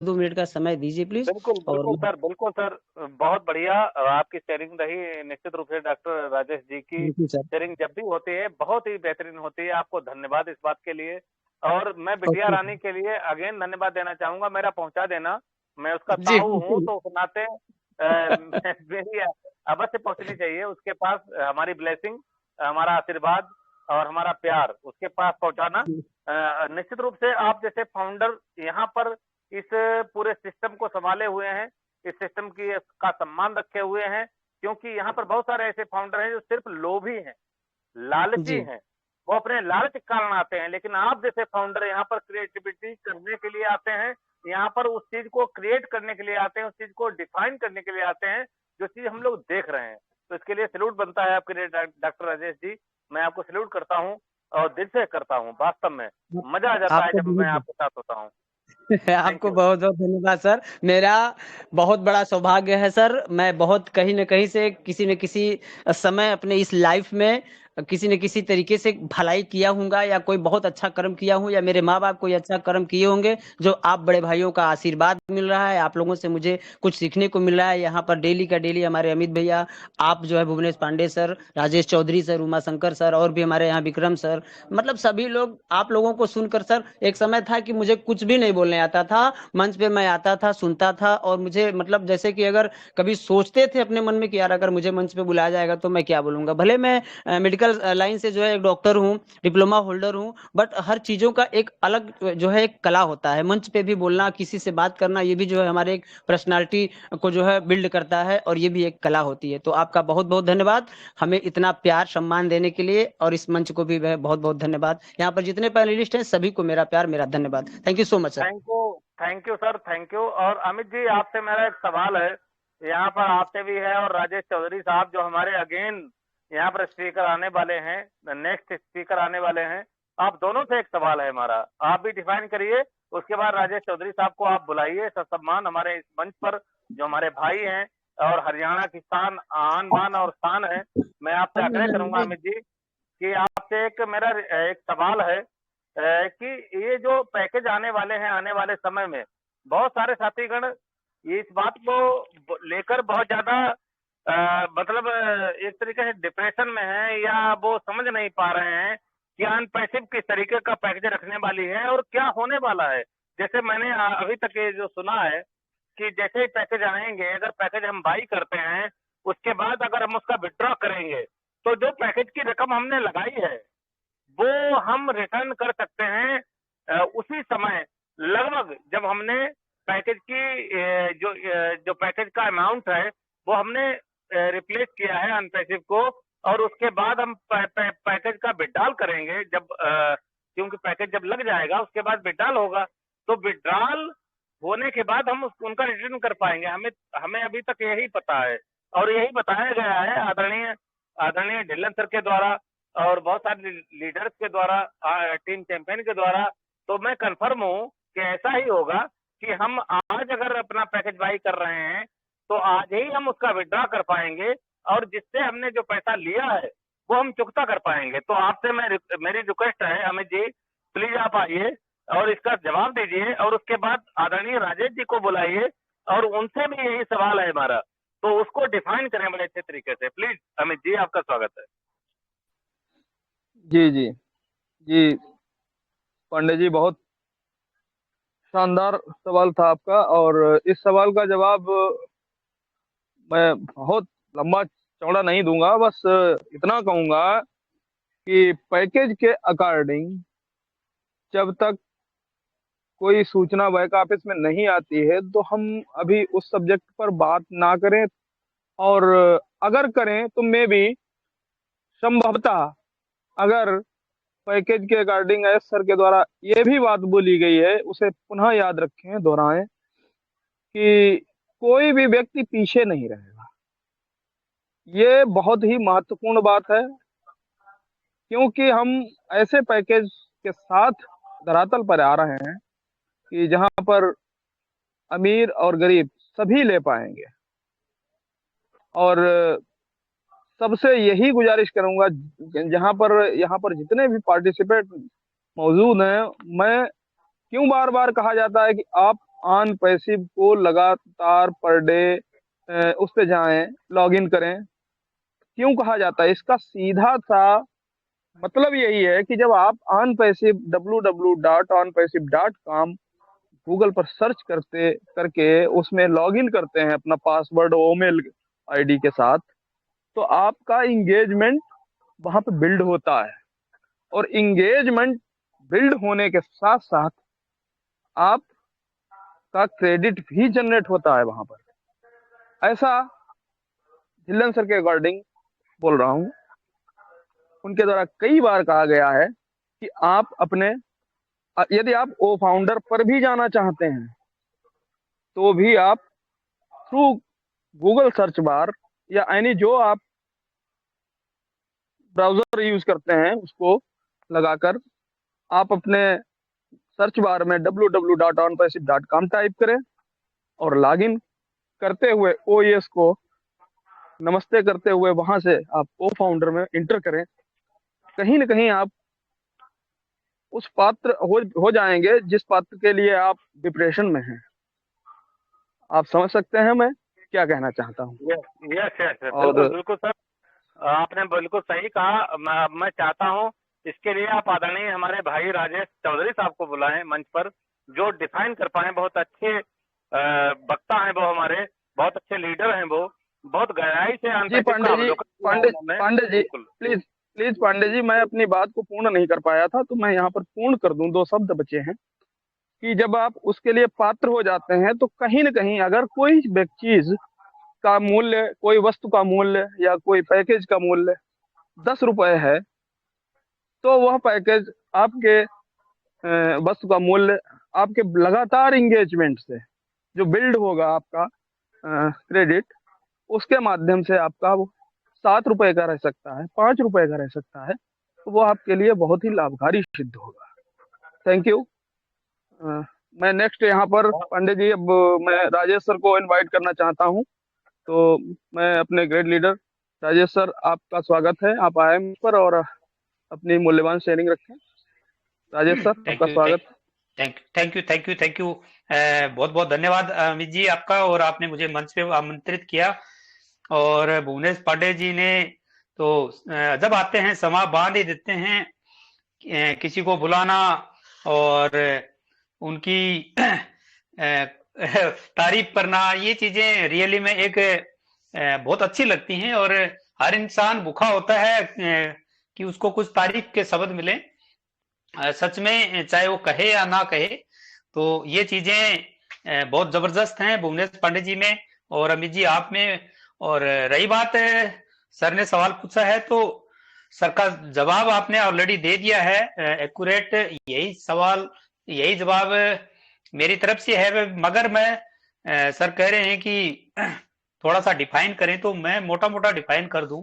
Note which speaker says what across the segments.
Speaker 1: 2 minute का समय दीजिए प्लीज़
Speaker 2: बिल्कुल,
Speaker 1: और
Speaker 2: बिल्कुल सर, बिल्कुल सर। बहुत बढ़िया आपकी शेयरिंग रही निश्चित रूप से डॉक्टर राजेश जी की
Speaker 1: थैंक यू सर।
Speaker 2: शेयरिंग जब भी होती है, बहुत ही बेहतरीन होती है। आपको धन्यवाद इस बात के लिए और मैं बिटिया
Speaker 1: ओके।
Speaker 2: रानी के लिए अगेन धन्यवाद देना चाहूँगा, मेरा पहुँचा देना। मैं उसका
Speaker 1: जी,
Speaker 2: ताऊ हूँ,
Speaker 1: बिल्कुल।
Speaker 2: तो उस नाते मेरी अवश्य पहुँचनी चाहिए उसके पास हमारी ब्लेसिंग, हमारा आशीर्वाद और हमारा प्यार उसके पास पहुँचाना।
Speaker 1: जी,
Speaker 2: निश्चित रूप से आप जैसे फाउंडर यहाँ पर इस पूरे सिस्टम को सँभाले हुए हैं, इस सिस्टम की का सम्मान रखे हुए हैं, क्योंकि यहाँ पर बहुत सारे ऐसे फाउंडर हैं जो सिर्फ़ लोभी हैं, लालची
Speaker 1: जी।
Speaker 2: हैं। वो अपने लालच के कारण आते हैं, लेकिन आप जैसे फाउंडर यहाँ पर क्रिएटिविटी करने के लिए आते हैं, यहाँ पर उस चीज़ को क्रिएट करने के लिए आते हैं, उस चीज़ को डिफाइन करने के लिए आते हैं, जो चीज़ हम लोग देख रहे हैं। तो इसके लिए सैल्यूट बनता है आपके लिए डॉक्टर राजेश जी। मैं आपको सैल्यूट करता हूँ और दिल से करता हूँ, वास्तव में। मज़ा आ जाता है
Speaker 1: आपको
Speaker 2: जब मैं
Speaker 1: बहुत
Speaker 2: आपके साथ होता हूँ। थैंक
Speaker 1: आपको
Speaker 2: यू।
Speaker 1: बहुत-बहुत धन्यवाद सर। मेरा बहुत बड़ा सौभाग्य है सर, मैं बहुत कहीं न कहीं से किसी न किसी समय अपने इस लाइफ़ में किसी न किसी तरीके से भलाई किया हूँगा या कोई बहुत अच्छा कर्म किया हूँ या मेरे माँ-बाप कोई अच्छा कर्म किए होंगे, जो आप बड़े भाइयों का आशीर्वाद मिल रहा है, आप लोगों से मुझे कुछ सीखने को मिल रहा है। यहाँ पर डेली का डेली हमारे अमित भैया, आप जो है Bhuvnesh Pandey sir, Rajesh Chaudhary sir, Umashankar sir और भी हमारे यहाँ विक्रम सर, मतलब सभी लोग आप लोगों को सुनकर सर एक समय था कि मुझे कुछ भी नहीं बोलने आता था। मंच पे मैं आता था, सुनता था और मुझे मतलब जैसे कि अगर कभी सोचते थे अपने मन में कि यार अगर मुझे मंच पे बुलाया जाएगा तो मैं क्या बोलूँगा? भले मैं मेडिकल लाइन से जो है एक डॉक्टर हूँ, डिप्लोमा होल्डर हूँ, बट हर चीज़ों का एक अलग जो है एक कला होता है। मंच पे भी बोलना, किसी से बात करना, ये भी जो है हमारे एक पर्सनैलिटी को जो है बिल्ड करता है और ये भी एक कला होती है। तो आपका बहुत-बहुत धन्यवाद। हमें इतना प्यार, सम्मान देने के लिए और इस मंच को भी वह बहुत-बहुत धन्यवाद। यहाँ पर जितने पैनलिस्ट हैं सभी को मेरा प्यार, मेरा धन्यवाद। Thank you so much sir.
Speaker 2: Thank you sir, thank you. और अमित जी आपसे मेरा एक सवाल है, यहाँ पर आपसे भी है और राजेश चौधरी साहब जो हमारे अगेन यहाँ पर स्पीकर आने वाले हैं, नेक्स्ट स्पीकर आने वाले हैं, आप दोनों से एक सवाल है हमारा, आप भी डिफाइन करिए, उसके बाद राजेश चौधरी साहब को आप बुलाइए ससम्मान हमारे इस मंच पर, जो हमारे भाई हैं और हरियाणा की शान, आन बान और शान है। मैं आपसे आग्रह करूंगा अमित जी कि आपसे एक मेरा एक सवाल है कि ये जो पैकेज आने वाले हैं आने वाले समय में, बहुत सारे साथीगण ये इस बात को लेकर बहुत ज्यादा मतलब एक तरीके से डिप्रेशन में है या वो समझ नहीं पा रहे हैं कि अन पैसिव किस तरीके का पैकेज रखने वाली है और क्या होने वाला है। जैसे मैंने अभी तक ये जो सुना है कि जैसे ही पैकेज आएंगे, अगर पैकेज हम बाई करते हैं, उसके बाद अगर हम उसका विड्रॉ करेंगे, तो जो पैकेज की रकम हमने लगाई है वो हम रिटर्न कर सकते हैं उसी समय, लगभग जब हमने पैकेज की जो पैकेज का अमाउंट है वो हमने रिप्लेस किया है अनपैसिव को, और उसके बाद हम पैकेज का विड्रॉल करेंगे जब क्योंकि पैकेज जब लग जाएगा उसके बाद विड्रॉल होगा, तो विड्रॉल होने के बाद हम उनका रिटर्न कर पाएंगे। हमें हमें अभी तक यही पता है और यही बताया गया है आदरणीय आदरणीय ढिल्लन सर के द्वारा और बहुत सारे लीडर्स के द्वारा, टीम चैंपियन के द्वारा। तो मैं कंफर्म हूँ कि ऐसा ही होगा कि हम आज अगर अपना पैकेज बाई कर रहे हैं तो आज ही हम उसका विड्रॉ कर पाएंगे और जिससे हमने जो पैसा लिया है वो हम चुकता कर पाएंगे। तो आपसे मेरी रिक्वेस्ट है अमित जी, प्लीज आप आइए और इसका जवाब दीजिए और उसके बाद आदरणीय राजेश जी को बुलाइए और उनसे भी यही सवाल है हमारा, तो उसको डिफाइन करें बड़े अच्छे तरीके से। प्लीज अमित जी आपका स्वागत है।
Speaker 3: जी जी जी। पांडे जी, बहुत शानदार सवाल था आपका। और इस सवाल का जवाब मैं बहुत लंबा चौड़ा नहीं दूंगा, बस इतना कहूंगा कि पैकेज के अकॉर्डिंग जब तक कोई सूचना बैक ऑफिस में नहीं आती है तो हम अभी उस सब्जेक्ट पर बात ना करें। और अगर करें तो मे बी संभवतः, अगर पैकेज के अकॉर्डिंग एस सर के द्वारा ये भी बात बोली गई है उसे पुनः याद रखें, दोहराएं कि कोई भी व्यक्ति पीछे नहीं रहेगा। ये बहुत ही महत्वपूर्ण बात है, क्योंकि हम ऐसे पैकेज के साथ धरातल पर आ रहे हैं कि जहां पर अमीर और गरीब सभी ले पाएंगे। और सबसे यही गुजारिश करूंगा, जहां पर यहाँ पर जितने भी पार्टिसिपेट मौजूद हैं, मैं क्यों बार बार कहा जाता है कि आप ऑन पैसिव को लगातार पर डे उस पे जाएं, लॉग इन करें। क्यों कहा जाता है? इसका सीधा सा मतलब यही है कि जब आप ऑन पैसिव www.onpassive.com गूगल पर सर्च करते करके उसमें लॉग इन करते हैं अपना पासवर्ड ईमेल आईडी के साथ, तो आपका इंगेजमेंट वहां पे बिल्ड होता है। और इंगेजमेंट बिल्ड होने के साथ साथ आपका क्रेडिट भी जनरेट होता है वहां पर। ऐसा झिल्लन सर के अकॉर्डिंग बोल रहा हूँ, उनके द्वारा कई बार कहा गया है कि आप अपने यदि आप ओ फाउंडर पर भी जाना चाहते हैं तो भी आप थ्रू गूगल सर्च बार या यानी जो आप ब्राउजर यूज करते हैं उसको लगाकर आप अपने सर्च बार में www.onpassive.com टाइप करें और लॉगिन करते हुए ओएस को नमस्ते करते हुए वहां से आप को फाउंडर में इंटर करें। कहीं ना कहीं आप उस पात्र हो जाएंगे जिस पात्र के लिए आप डिप्रेशन में हैं। आप समझ सकते हैं मैं क्या कहना चाहता हूँ?
Speaker 2: यस यस
Speaker 3: और
Speaker 2: बिल्कुल बिल्कुल सर, आपने बिल्कुल सही कहा। मैं चाहता हूँ इसके लिए आप आदरणीय हमारे भाई राजेश चौधरी साहब को बुलाएं मंच पर, जो डिफाइन कर पाए। बहुत अच्छे वक्ता हैं वो, हमारे बहुत अच्छे लीडर हैं वो, बहुत गहराई से
Speaker 3: जी पांडे जी, पांडे जी प्लीज प्लीज पांडे जी, मैं अपनी बात को पूर्ण नहीं कर पाया था तो मैं यहाँ पर पूर्ण कर दूं। 2 शब्द बचे हैं कि जब आप उसके लिए पात्र हो जाते हैं तो कहीं ना कहीं अगर कोई चीज का मूल्य, कोई वस्तु का मूल्य या कोई पैकेज का मूल्य 10 रुपए है, तो वह पैकेज आपके वस्तु का मूल्य आपके लगातार इंगेजमेंट से जो बिल्ड होगा आपका क्रेडिट, उसके माध्यम से आपका वो 7 रुपए का रह सकता है, 5 रुपए का रह सकता है। तो वो आपके लिए बहुत ही लाभकारी सिद्ध होगा। Thank you. मैं नेक्स्ट यहाँ पर पांडे जी, अब मैं राजेश सर को इनवाइट करना चाहता हूँ। तो मैं अपने ग्रेट लीडर राजेश सर, आपका स्वागत है। आप आए मुझ पर और अपनी मूल्यवान शेयरिंग रखें। राजेश सर, आपका स्वागत।
Speaker 4: थैंक यू बहुत बहुत धन्यवाद अमित जी आपका, और आपने मुझे मंच पे आमंत्रित किया। और भुवनेश पांडे जी ने तो जब आते हैं समा बांध ही देते हैं। किसी को बुलाना और उनकी तारीफ करना, ये चीजें रियली में एक बहुत अच्छी लगती हैं। और हर इंसान भूखा होता है कि उसको कुछ तारीफ के शब्द मिले, सच में, चाहे वो कहे या ना कहे। तो ये चीजें बहुत जबरदस्त हैं भुवनेश पांडे जी में और अमित जी आप में। और रही बात सर ने सवाल पूछा है, तो सर का जवाब आपने ऑलरेडी दे दिया है, एक्यूरेट। यही सवाल, यही जवाब मेरी तरफ से है। मगर मैं सर कह रहे हैं कि थोड़ा सा डिफाइन करें, तो मैं मोटा मोटा डिफाइन कर दूं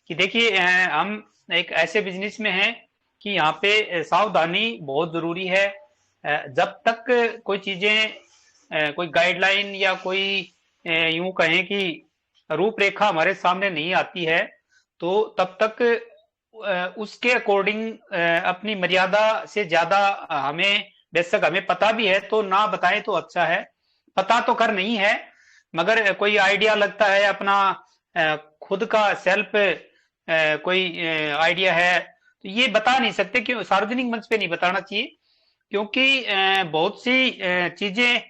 Speaker 4: कि देखिए, हम एक ऐसे बिजनेस में हैं कि यहाँ पे सावधानी बहुत जरूरी है। जब तक कोई चीजें, कोई गाइडलाइन या कोई यूं कहें कि रूपरेखा हमारे सामने नहीं आती है, तो तब तक उसके अकॉर्डिंग अपनी मर्यादा से ज्यादा हमें, बेशक हमें पता भी है तो ना बताएं तो अच्छा है। पता तो कर नहीं है, मगर कोई आइडिया लगता है अपना, खुद का सेल्फ कोई आइडिया है, तो ये बता नहीं सकते, क्यों सार्वजनिक मंच पे नहीं बताना चाहिए। क्योंकि बहुत सी चीजें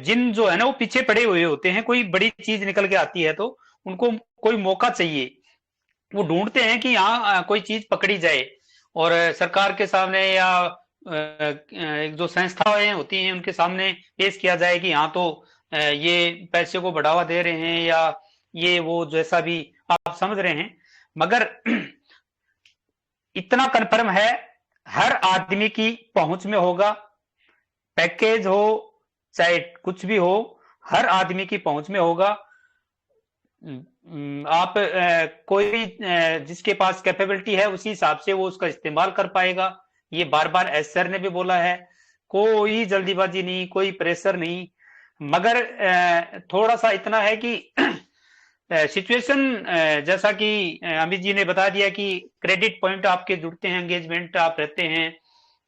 Speaker 4: जिन जो है ना वो पीछे पड़े हुए होते हैं। कोई बड़ी चीज निकल के आती है तो उनको कोई मौका चाहिए, वो ढूंढते हैं कि यहाँ कोई चीज पकड़ी जाए और सरकार के सामने या एक जो संस्थाएं होती हैं उनके सामने पेश किया जाए कि यहाँ तो ये पैसे को बढ़ावा दे रहे हैं या ये वो, जैसा भी आप समझ रहे हैं। मगर इतना कन्फर्म है, हर आदमी की पहुंच में होगा। पैकेज हो चाहे कुछ भी हो, हर आदमी की पहुंच में होगा। आप कोई भी जिसके पास कैपेबिलिटी है उसी हिसाब से वो उसका इस्तेमाल कर पाएगा। ये बार बार एस सर ने भी बोला है, कोई जल्दीबाजी नहीं, कोई प्रेशर नहीं। मगर थोड़ा सा इतना है कि सिचुएशन, जैसा कि अमित जी ने बता दिया कि क्रेडिट पॉइंट आपके जुड़ते हैं, एंगेजमेंट आप रहते हैं,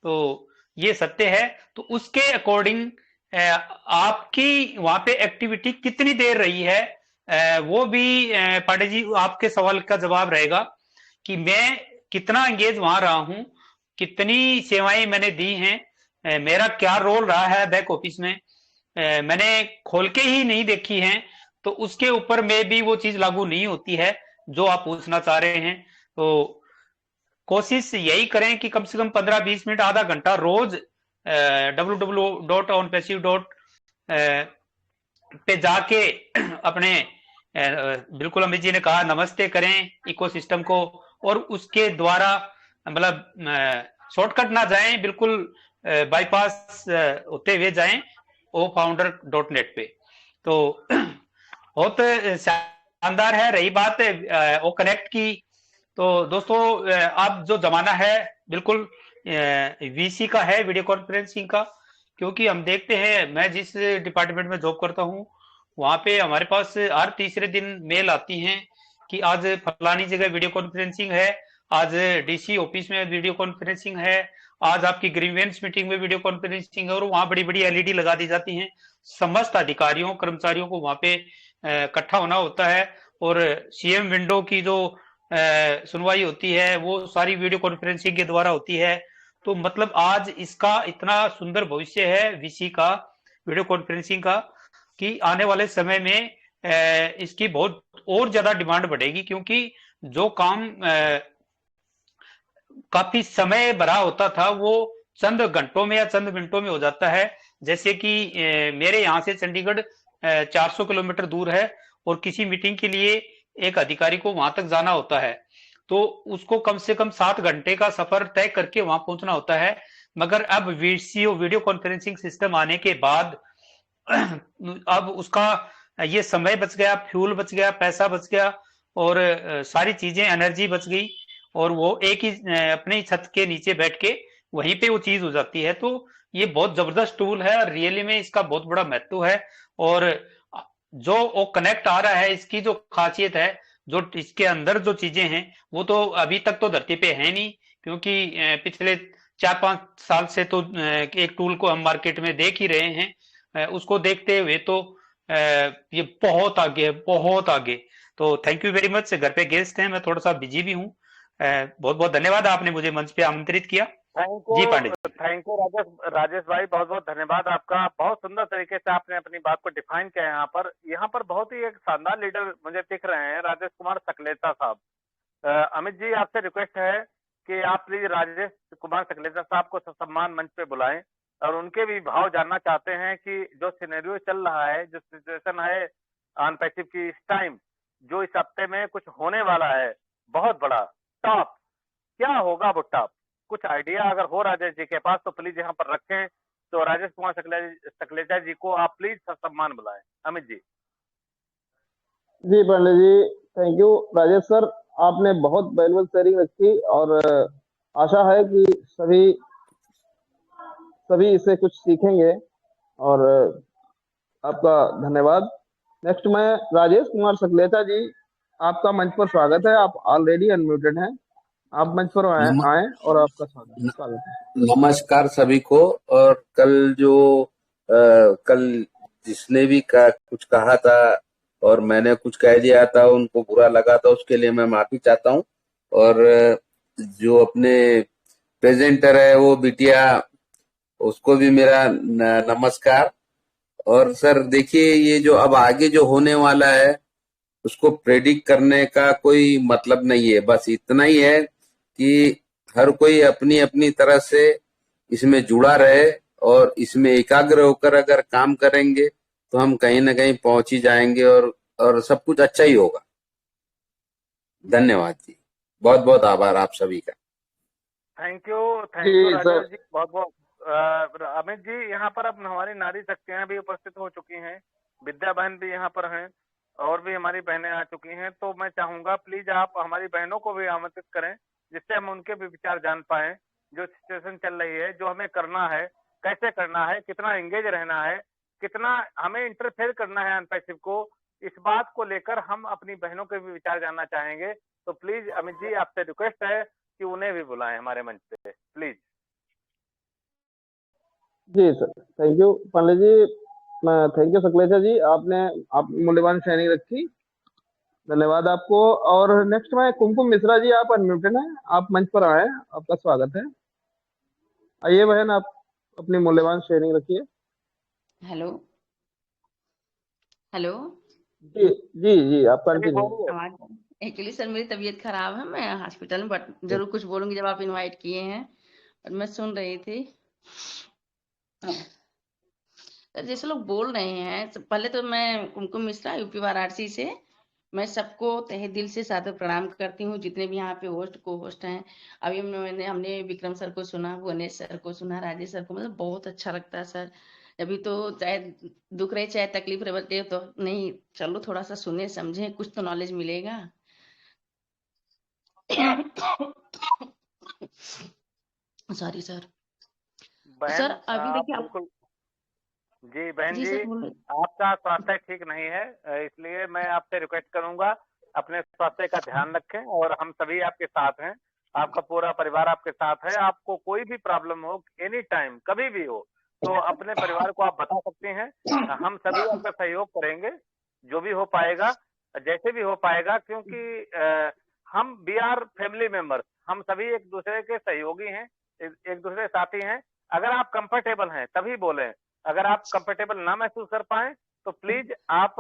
Speaker 4: तो ये सत्य है। तो उसके अकॉर्डिंग आपकी वहां पे एक्टिविटी कितनी देर रही है, वो भी पांडे जी आपके सवाल का जवाब रहेगा कि मैं कितना एंगेज वहां रहा हूं, कितनी सेवाएं मैंने दी हैं, मेरा क्या रोल रहा है बैक ऑफिस में, मैंने खोल के ही नहीं देखी हैं, तो उसके ऊपर में भी वो चीज लागू नहीं होती है जो आप पूछना चाह रहे हैं। तो कोशिश यही करें कि कम से कम 15-20 मिनट, आधा घंटा रोज www.onpassive. पे जाके अपने बिल्कुल अमित जी ने कहा नमस्ते करें इकोसिस्टम को, और उसके द्वारा मतलब शॉर्टकट ना जाएं, बिल्कुल बाईपास होते हुए जाएं ofounder.net पे। तो बहुत शानदार है। रही बात ओ कनेक्ट की, तो दोस्तों अब जो जमाना है बिल्कुल वीसी का है, वीडियो कॉन्फ्रेंसिंग का, क्योंकि हम देखते हैं, मैं जिस डिपार्टमेंट में जॉब करता हूं वहां पे हमारे पास हर तीसरे दिन मेल आती हैं कि आज फलानी जगह वीडियो कॉन्फ्रेंसिंग है, आज डीसी ऑफिस में वीडियो कॉन्फ्रेंसिंग है, आज आपकी ग्रीवेंस मीटिंग में वीडियो कॉन्फ्रेंसिंग है, और वहां बड़ी बड़ी एलईडी लगा दी जाती हैं। समस्त अधिकारियों कर्मचारियों को वहां पे इकट्ठा होना होता है, और सीएम विंडो की जो सुनवाई होती है वो सारी वीडियो कॉन्फ्रेंसिंग के द्वारा होती है। तो मतलब आज इसका इतना सुंदर भविष्य है वीसी का, वीडियो कॉन्फ्रेंसिंग का, कि आने वाले समय में इसकी बहुत और ज्यादा डिमांड बढ़ेगी, क्योंकि जो काम काफी समय भरा होता था वो चंद घंटों में या चंद मिनटों में हो जाता है। जैसे कि मेरे यहाँ से चंडीगढ़ 400 किलोमीटर दूर है, और किसी मीटिंग के लिए एक अधिकारी को वहां तक जाना होता है, तो उसको कम से कम 7 घंटे का सफर तय करके वहां पहुंचना होता है। मगर अब वीसीओ वीडियो कॉन्फ्रेंसिंग सिस्टम आने के बाद अब उसका ये समय बच गया, फ्यूल बच गया, पैसा बच गया, और सारी चीजें, एनर्जी बच गई, और वो एक ही अपने ही छत के नीचे बैठ के वहीं पे वो चीज हो जाती है। तो ये बहुत जबरदस्त टूल है, और रियली में इसका बहुत बड़ा महत्व है। और जो वो कनेक्ट आ रहा है, इसकी जो खासियत है, जो इसके अंदर जो चीजें हैं, वो तो अभी तक तो धरती पे है नहीं, क्योंकि पिछले 4-5 साल से तो एक टूल को हम मार्केट में देख ही रहे हैं। उसको देखते हुए तो ये बहुत आगे है, बहुत आगे। तो थैंक यू वेरी मच। घर पे गेस्ट हैं, मैं थोड़ा सा बिजी भी हूँ। बहुत बहुत धन्यवाद, आपने मुझे मंच पे आमंत्रित किया। जी पांडे जी।
Speaker 2: थैंक यू राजेश भाई, बहुत बहुत धन्यवाद आपका। बहुत सुंदर तरीके से आपने अपनी बात को डिफाइन किया। यहाँ पर बहुत ही एक शानदार लीडर मुझे दिख रहे हैं, राजेश कुमार सकलेता साहब। अमित जी, आपसे रिक्वेस्ट है कि आप प्लीज राजेश कुमार सकलेता साहब को ससम्मान मंच पे बुलाएं, और उनके भी भाव जानना चाहते हैं कि जो सिनेरियो चल रहा है, जो सिचुएशन है ऑन पैसिव की इस टाइम, जो इस हफ्ते में कुछ होने वाला है बहुत बड़ा टॉप, क्या होगा वो टॉप? कुछ आइडिया अगर हो राजेश जी के पास तो प्लीज यहाँ पर रखें। तो राजेश कुमार सकलेचा जी को आप प्लीज ससम्मान बुलाएं। अमित जी।
Speaker 3: जी पांडे जी, थैंक यू। राजेश सर, आपने बहुत वैल्यूबल शेयरिंग रखी, और आशा है कि सभी इससे कुछ सीखेंगे, और आपका धन्यवाद। नेक्स्ट मैं राजेश कुमार सकलेचा जी, आपका मंच पर स्वागत है। आप ऑलरेडी अनम्यूटेड हैं, आप मंच पर
Speaker 5: नम,
Speaker 3: आए और आपका
Speaker 5: न,
Speaker 3: स्वागत है।
Speaker 5: नमस्कार सभी को। और कल जिसने भी कुछ कहा था और मैंने कुछ कह दिया था, उनको बुरा लगा था, उसके लिए मैं माफी चाहता हूं। और जो अपने प्रेजेंटर है वो बिटिया, उसको भी मेरा नमस्कार। और सर देखिए, ये जो अब आगे जो होने वाला है उसको प्रेडिक्ट करने का कोई मतलब नहीं है। बस इतना ही है कि हर कोई अपनी अपनी तरह से इसमें जुड़ा रहे, और इसमें एकाग्र होकर अगर काम करेंगे तो हम कहीं ना कहीं पहुंच ही जाएंगे, और सब कुछ अच्छा ही होगा। धन्यवाद जी, बहुत बहुत आभार आप सभी का।
Speaker 2: Thank you
Speaker 3: ji sir.
Speaker 2: Rajesh ji, बहुत बहुत। अमित जी, यहाँ पर अब हमारी नारी शक्तियां भी उपस्थित हो चुकी हैं, विद्या बहन भी यहाँ पर हैं, और भी हमारी बहनें आ चुकी हैं। तो मैं चाहूंगा प्लीज आप हमारी बहनों को भी आमंत्रित करें, जिससे हम उनके भी विचार जान पाए। जो सिचुएशन चल रही है, जो हमें करना है, कैसे करना है, कितना एंगेज रहना है, कितना हमें इंटरफेयर करना है अनपैसिव को, इस बात को लेकर हम अपनी बहनों के भी विचार जानना चाहेंगे। तो प्लीज अमित जी, आपसे रिक्वेस्ट है कि उन्हें भी बुलाएं हमारे मंच पे, please.
Speaker 3: Ji sir, thank you Pandit ji. Thank you Shuklecha ji, आपने आप मूल्यवान शेयरिंग रखी, धन्यवाद आपको। और नेक्स्ट में कुमकुम मिश्रा जी, आप अनम्यूटेड हैं, आप मंच पर आए, आपका स्वागत है। आइए बहन, आप अपनी मूल्यवान शेयरिंग रखिए।
Speaker 6: हेलो। हेलो।
Speaker 3: जी जी जी, आप
Speaker 2: चलिए
Speaker 3: कंटिन्यू।
Speaker 2: बोलिए।
Speaker 6: आवाज एक्चुअली सर मेरी तबीयत खराब है, मैं हॉस्पिटल में, बट जरूर कुछ बोलूंगी जब आप इनवाइट किए हैं और मैं सुन रही थी। सर जैसे लोग बोल रहे हैं, पहले तो मैं कुमकुम मिश्रा यूपी वाराणसी से, मैं सबको तहे दिल से सादर प्रणाम करती हूँ, जितने भी यहाँ पे होस्ट को होस्ट हैं। अभी हमने विक्रम सर को सुना, भुवनेश सर को सुना, राजेश सर को, मतलब बहुत अच्छा लगता है सर। अभी तो चाहे दुख रहे चाहे तकलीफ रहे, बटे तो नहीं, चलो थोड़ा सा सुने समझे, कुछ तो नॉलेज मिलेगा। Sorry sir.
Speaker 2: बहन
Speaker 6: सर अभी
Speaker 2: आप
Speaker 6: देखिए आप।
Speaker 2: बिल्कुल। जी बहन
Speaker 6: जी
Speaker 2: जी,
Speaker 6: सर बोलो।
Speaker 2: आपका स्वास्थ्य ठीक नहीं है, इसलिए मैं आपसे रिक्वेस्ट करूंगा अपने स्वास्थ्य का ध्यान रखें, और हम सभी आपके साथ हैं। आपका पूरा परिवार आपके साथ है। आपको कोई भी प्रॉब्लम हो, एनी टाइम, कभी भी हो, तो अपने परिवार को आप बता सकते हैं। हम सभी आपका सहयोग करेंगे, जो भी हो पाएगा, जैसे भी हो पाएगा, क्योंकि हम वी आर फैमिली मेंबर्स, हम सभी एक दूसरे के सहयोगी हैं, एक दूसरे के साथी हैं। अगर आप कंफर्टेबल हैं तभी बोलें, अगर आप कंफर्टेबल ना महसूस कर पाए तो प्लीज आप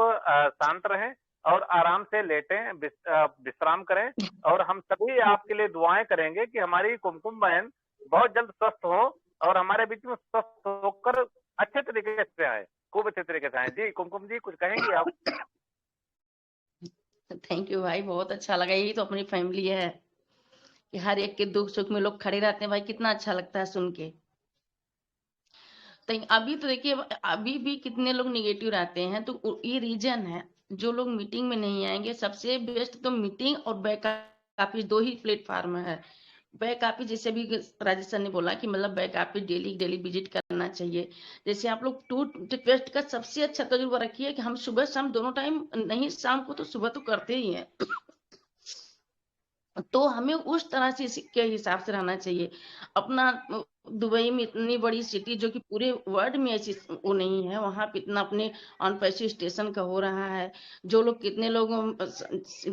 Speaker 2: शांत रहें और आराम से लेटें, विश्राम करें। और हम सभी आपके लिए दुआएं करेंगे कि हमारी कुमकुम बहन बहुत जल्द स्वस्थ हो और हमारे बीच में स्वस्थ होकर अच्छे तरीके से आए, खूब अच्छे तरीके से आए। जी कुमकुम जी, कुछ कहेंगी आप?
Speaker 6: थैंक यू भाई, बहुत अच्छा लगा। यही तो अपनी फैमिली है कि हर एक के दुख सुख में लोग खड़े रहते हैं भाई, कितना अच्छा लगता है सुन के। तो अभी तो देखिए, अभी भी कितने लोग निगेटिव रहते हैं, तो ये रीजन है। जो लोग मीटिंग में नहीं आएंगे, सबसे बेस्ट तो मीटिंग और बैक ऑफिस, दो ही प्लेटफार्म है। बैक ऑफिस जैसे भी राजेश सर ने बोला कि मतलब back office daily daily visit करना चाहिए। जैसे आप लोग टूथ पेस्ट का सबसे अच्छा तजुर्बा रखिए कि हम सुबह शाम दोनों टाइम नहीं, शाम को तो, सुबह तो करते ही हैं। तो हमें उस तरह से के हिसाब से रहना चाहिए। अपना दुबई में इतनी बड़ी सिटी, जो कि पूरे वर्ल्ड में ऐसी वो नहीं है, वहां पे इतना अपने ऑन पैसिव स्टेशन का हो रहा है। जो लोग, कितने लोग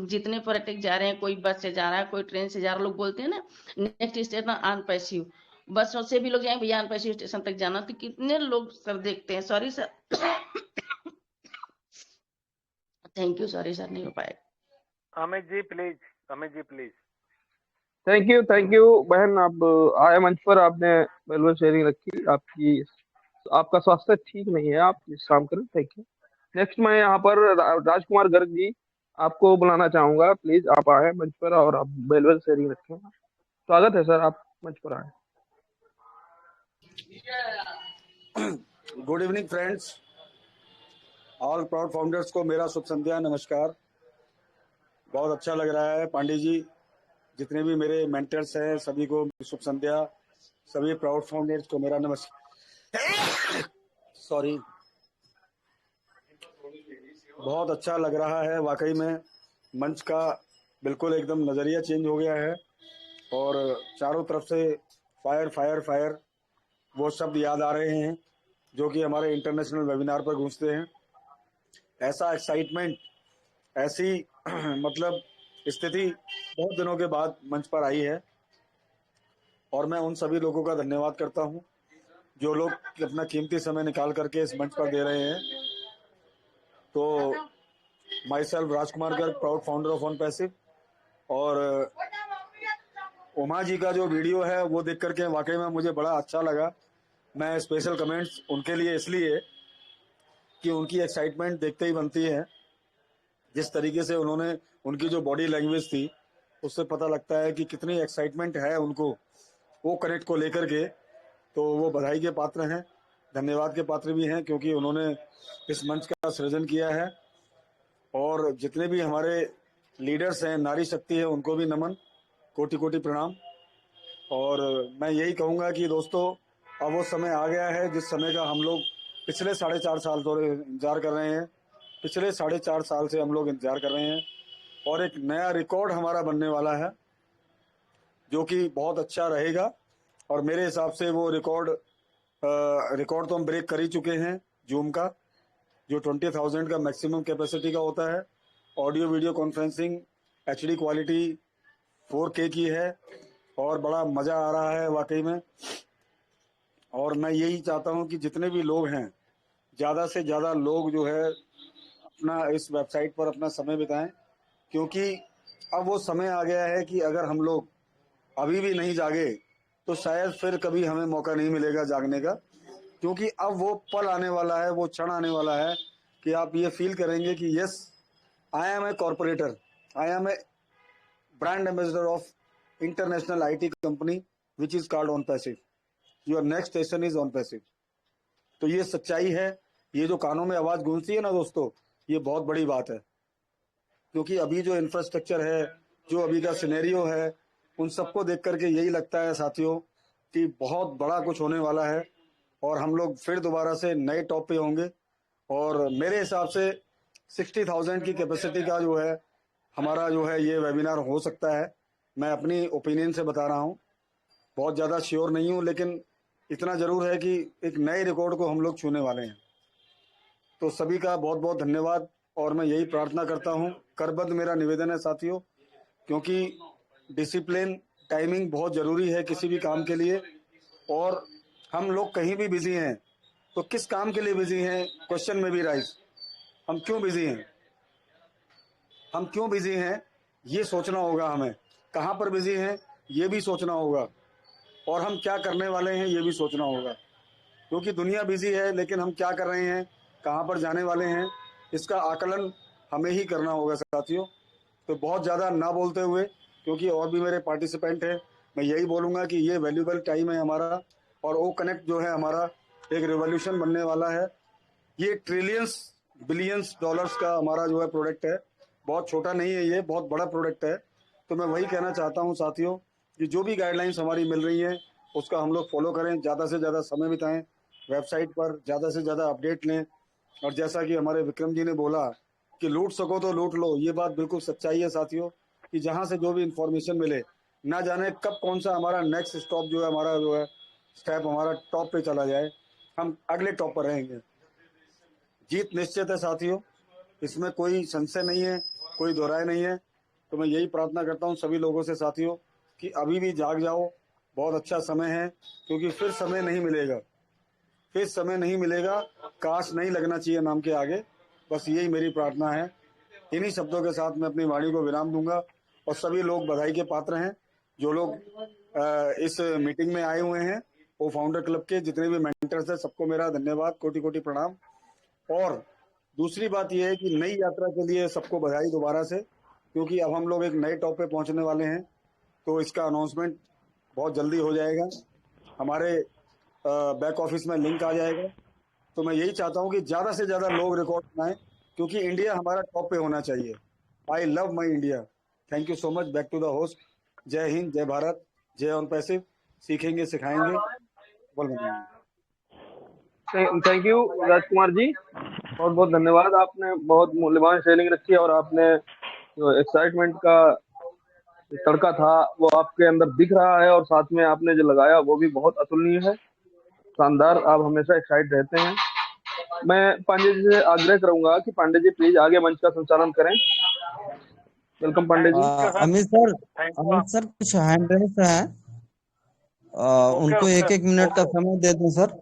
Speaker 6: जितने पर्यटक जा रहे हैं, कोई बस से जा रहा है, कोई ट्रेन से जा रहा है, लोग बोलते हैं ना नेक्स्ट स्टेशन ऑन पैसिव, बसों से भी लोग जाएंगे भैया ऑन पैसिव स्टेशन तक जाना, तो कितने लोग सर देखते हैं। Sorry sir. Thank you, sorry sir, नहीं हो पाएगा।
Speaker 2: Amit ji please, Amit ji please.
Speaker 3: Thank you बहन, आप आए मंच पर, आपने वैल्यूबल शेयरिंग रखी। आपकी आपका स्वास्थ्य ठीक नहीं है, आप विश्राम करें। Thank you. नेक्स्ट मैं यहाँ पर राजकुमार गर्ग जी, आपको बुलाना चाहूंगा, प्लीज आप आए मंच पर और आप वैल्यूबल शेयरिंग रखें। स्वागत है सर, आप मंच पर आए।
Speaker 7: Good evening friends, all proud founders को मेरा शुभ संध्या नमस्कार। बहुत अच्छा लग रहा है पांडे जी, जितने भी मेरे मेंटर्स हैं सभी को शुभ संध्या, सभी प्राउड फाउंडर्स को मेरा नमस्कार। सॉरी, बहुत अच्छा लग रहा है वाकई में। मंच का बिल्कुल एकदम नज़रिया चेंज हो गया है और चारों तरफ से फायर फायर फायर वो शब्द याद आ रहे हैं जो कि हमारे इंटरनेशनल वेबिनार पर गूंजते हैं। ऐसा एक्साइटमेंट, ऐसी मतलब स्थिति बहुत दिनों के बाद मंच पर आई है और मैं उन सभी लोगों का धन्यवाद करता हूं जो लोग अपना कीमती समय निकाल करके इस मंच पर दे रहे हैं। तो my self Rajkumar Garg, proud founder of on passive, और उमा जी का जो वीडियो है वो देख करके वाकई में मुझे बड़ा अच्छा लगा। मैं स्पेशल कमेंट्स उनके लिए इसलिए कि उनकी एक्साइटमेंट देखते ही बनती है। जिस तरीके से उन्होंने, उनकी जो बॉडी लैंग्वेज थी उससे पता लगता है कि कितनी एक्साइटमेंट है उनको वो कनेक्ट को लेकर के। तो वो बधाई के पात्र हैं, धन्यवाद के पात्र भी हैं, क्योंकि उन्होंने इस मंच का सृजन किया है। और जितने भी हमारे लीडर्स हैं, नारी शक्ति है, उनको भी नमन, कोटि कोटि प्रणाम। और मैं यही कहूँगा कि दोस्तों, अब वो समय आ गया है जिस समय का हम लोग पिछले 4.5 साल तो इंतजार कर रहे हैं। पिछले 4.5 साल से हम लोग इंतजार कर रहे हैं और एक नया रिकॉर्ड हमारा बनने वाला है जो कि बहुत अच्छा रहेगा। और मेरे हिसाब से वो रिकॉर्ड रिकॉर्ड तो हम ब्रेक कर ही चुके हैं जूम का, जो 20,000 का मैक्सिमम कैपेसिटी का होता है। Audio video conferencing HD quality 4K की है और बड़ा मज़ा आ रहा है वाकई में। और मैं यही चाहता हूं कि जितने भी लोग हैं, ज़्यादा से ज़्यादा लोग जो है अपना इस वेबसाइट पर अपना समय बिताएं, क्योंकि अब वो समय आ गया है कि अगर हम लोग अभी भी नहीं जागे तो शायद फिर कभी हमें मौका नहीं मिलेगा जागने का, क्योंकि अब वो पल आने वाला है, वो क्षण आने वाला है कि आप ये फील करेंगे कि yes, I am a corporator, I am a brand ambassador of international IT company which is called OnPassive, your next station is OnPassive. तो ये सच्चाई है। ये जो कानों में आवाज गूंजती है ना दोस्तों, ये बहुत बड़ी बात है, क्योंकि अभी जो इंफ्रास्ट्रक्चर है, जो अभी का सिनेरियो है, उन सबको देख करके यही लगता है साथियों कि बहुत बड़ा कुछ होने वाला है और हम लोग फिर दोबारा से नए टॉप पे होंगे। और मेरे हिसाब से 60,000 की कैपेसिटी का जो है हमारा जो है ये वेबिनार हो सकता है। मैं अपनी ओपिनियन से बता रहा हूँ, बहुत ज़्यादा श्योर नहीं हूँ, लेकिन इतना ज़रूर है कि एक नए रिकॉर्ड को हम लोग छूने वाले हैं। तो सभी का बहुत बहुत धन्यवाद और मैं यही प्रार्थना करता हूँ, करबद्ध मेरा निवेदन है साथियों, क्योंकि डिसिप्लिन टाइमिंग बहुत ज़रूरी है किसी भी काम के लिए। और हम लोग कहीं भी बिजी हैं तो किस काम के लिए बिजी हैं, क्वेश्चन में भी राइज, हम क्यों बिजी हैं, हम क्यों बिजी हैं ये सोचना होगा हमें, कहाँ पर बिजी हैं ये भी सोचना होगा, और हम क्या करने वाले हैं ये भी सोचना होगा। क्योंकि दुनिया बिजी है, लेकिन हम क्या कर रहे हैं, कहाँ पर जाने वाले हैं, इसका आकलन हमें ही करना होगा साथियों। तो बहुत ज़्यादा ना बोलते हुए, क्योंकि और भी मेरे पार्टिसिपेंट हैं, मैं यही बोलूँगा कि ये वैल्यूबल टाइम है हमारा, और ओ कनेक्ट जो है हमारा एक रिवॉल्यूशन बनने वाला है। ये ट्रिलियंस बिलियंस डॉलर्स का हमारा जो है प्रोडक्ट है, बहुत छोटा नहीं है, ये बहुत बड़ा प्रोडक्ट है। तो मैं वही कहना चाहता हूँ साथियों कि जो भी गाइडलाइंस हमारी मिल रही हैं उसका हम लोग फॉलो करें, ज़्यादा से ज़्यादा समय बिताएं वेबसाइट पर, ज़्यादा से ज़्यादा अपडेट लें। और जैसा कि हमारे विक्रम जी ने बोला कि लूट सको तो लूट लो, ये बात बिल्कुल सच्चाई है साथियों, कि जहाँ से जो भी इंफॉर्मेशन मिले, ना जाने कब कौन सा हमारा नेक्स्ट स्टॉप जो है हमारा जो है स्टेप हमारा टॉप पे चला जाए, हम अगले टॉप पर रहेंगे। जीत निश्चित है साथियों, इसमें कोई संशय नहीं है, कोई दोहराए नहीं है। तो मैं यही प्रार्थना करता हूँ सभी लोगों से साथियों कि अभी भी जाग जाओ, बहुत अच्छा समय है, क्योंकि फिर समय नहीं मिलेगा, फिर समय नहीं मिलेगा। काश नहीं लगना चाहिए नाम के आगे, बस यही मेरी प्रार्थना है। इन्हीं शब्दों के साथ मैं अपनी वाणी को विराम दूंगा और सभी लोग बधाई के पात्र हैं जो लोग इस मीटिंग में आए हुए हैं। वो फाउंडर क्लब के जितने भी मेंटर्स हैं, सबको मेरा धन्यवाद, कोटि कोटि प्रणाम। और दूसरी बात यह है कि नई यात्रा के लिए सबको बधाई दोबारा से, क्योंकि अब हम लोग एक नए टॉप पे पहुंचने वाले हैं। तो इसका अनाउंसमेंट बहुत जल्दी हो जाएगा, हमारे बैक ऑफिस में लिंक आ जाएगा। तो मैं यही चाहता हूं कि ज़्यादा से ज़्यादा लोग रिकॉर्ड बनाएं, क्योंकि इंडिया हमारा टॉप पे होना चाहिए। I love my India. Thank you so much. Back to the host. जय हिंद, जय भारत, जय ऑन पैसिव। सीखेंगे सिखाएंगे, बोल बनाएंगे।
Speaker 3: थैंक यू राजकुमार जी, बहुत बहुत धन्यवाद। आपने बहुत मूल्यवान शेयरिंग रखी और आपने जो एक्साइटमेंट का तड़का था वो आपके अंदर दिख रहा है, और साथ में आपने जो लगाया वो भी बहुत अतुलनीय है, शानदार। आप हमेशा एक्साइट रहते हैं। मैं पांडे जी से आग्रह करूंगा कि पांडे जी प्लीज आगे मंच का संचालन करें। वेलकम पांडे जी।
Speaker 8: अमित सर कुछ हैंड रेस है, उनको एक मिनट का समय दे दें सर।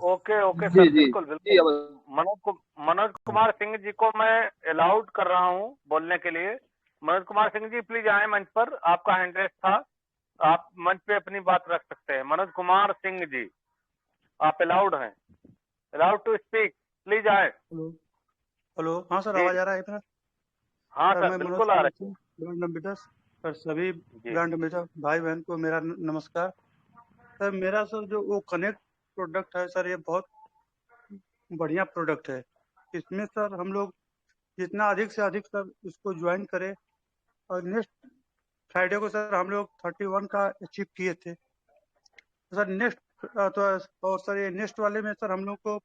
Speaker 2: ओके ओके
Speaker 3: जी
Speaker 2: सर,
Speaker 3: जी
Speaker 2: बिल्कुल
Speaker 3: जी।
Speaker 2: बिल्कुल। मनोज कुमार सिंह जी को मैं अलाउड कर रहा हूँ बोलने के लिए। मनोज कुमार सिंह जी प्लीज आए मंच पर, आपका हैंड रेस था, आप मंच पे अपनी बात रख सकते हैं। मनोज कुमार सिंह जी, आप अलाउड हैं, अलाउड टू स्पीक, प्लीज आए।
Speaker 9: हेलो, हाँ सर, आवाज आ रहा है इधर?
Speaker 2: हाँ
Speaker 9: सर
Speaker 2: सर,
Speaker 9: मैं मनोज
Speaker 2: बिल्कुल आ
Speaker 9: कुमार
Speaker 2: रहे
Speaker 9: सिंह, ब्रांड एम्बेसडर। सर सभी
Speaker 2: जी।
Speaker 9: ब्रांड एम्बेसडर भाई बहन को मेरा नमस्कार। सर मेरा सर जो वो कनेक्ट प्रोडक्ट है सर, ये बहुत बढ़िया प्रोडक्ट है। इसमें सर हम लोग जितना अधिक से अधिक सर इसको ज्वाइन करें, और नेक्स्ट फ्राइडे को सर हम लोग 31 का अचीव किए थे। तो सर नेक्स्ट तो और सर ये नेक्स्ट वाले में सर हम लोग को